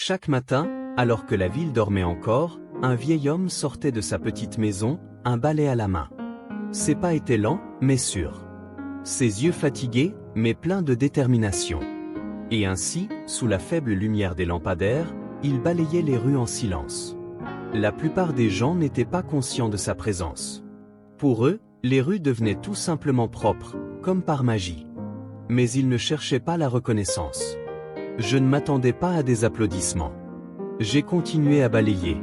Chaque matin, alors que la ville dormait encore, un vieil homme sortait de sa petite maison, un balai à la main. Ses pas étaient lents, mais sûrs. Ses yeux fatigués, mais pleins de détermination. Et ainsi, sous la faible lumière des lampadaires, il balayait les rues en silence. La plupart des gens n'étaient pas conscients de sa présence. Pour eux, les rues devenaient tout simplement propres, comme par magie. Mais ils ne cherchaient pas la reconnaissance. Je ne m'attendais pas à des applaudissements. J'ai continué à balayer.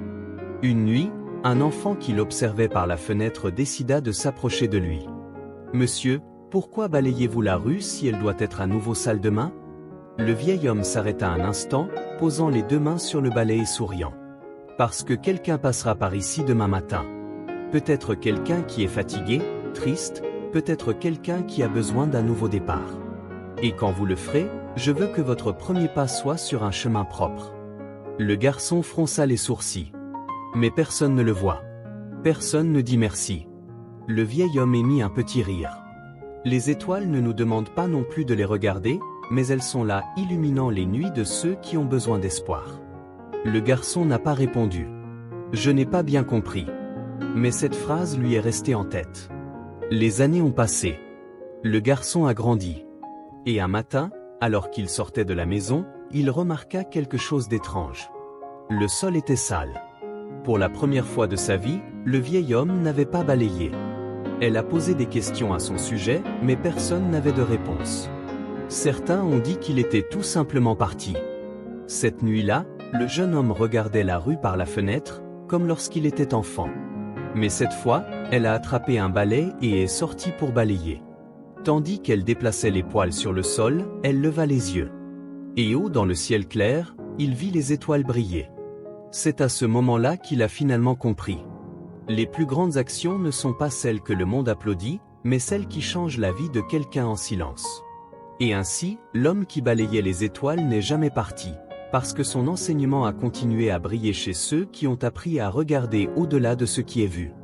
Une nuit, un enfant qui l'observait par la fenêtre décida de s'approcher de lui. « Monsieur, pourquoi balayez-vous la rue si elle doit être à nouveau sale demain ?» Le vieil homme s'arrêta un instant, posant les deux mains sur le balai et souriant. « Parce que quelqu'un passera par ici demain matin. Peut-être quelqu'un qui est fatigué, triste, peut-être quelqu'un qui a besoin d'un nouveau départ. Et quand vous le ferez, je veux que votre premier pas soit sur un chemin propre. » Le garçon fronça les sourcils. Mais personne ne le voit. Personne ne dit merci. Le vieil homme émit un petit rire. Les étoiles ne nous demandent pas non plus de les regarder, mais elles sont là, illuminant les nuits de ceux qui ont besoin d'espoir. Le garçon n'a pas répondu. Je n'ai pas bien compris. Mais cette phrase lui est restée en tête. Les années ont passé. Le garçon a grandi. Et un matin, alors qu'il sortait de la maison, il remarqua quelque chose d'étrange. Le sol était sale. Pour la première fois de sa vie, le vieil homme n'avait pas balayé. Elle a posé des questions à son sujet, mais personne n'avait de réponse. Certains ont dit qu'il était tout simplement parti. Cette nuit-là, le jeune homme regardait la rue par la fenêtre, comme lorsqu'il était enfant. Mais cette fois, elle a attrapé un balai et est sortie pour balayer. Tandis qu'elle déplaçait les poils sur le sol, elle leva les yeux. Et haut dans le ciel clair, il vit les étoiles briller. C'est à ce moment-là qu'il a finalement compris. Les plus grandes actions ne sont pas celles que le monde applaudit, mais celles qui changent la vie de quelqu'un en silence. Et ainsi, l'homme qui balayait les étoiles n'est jamais parti, parce que son enseignement a continué à briller chez ceux qui ont appris à regarder au-delà de ce qui est vu.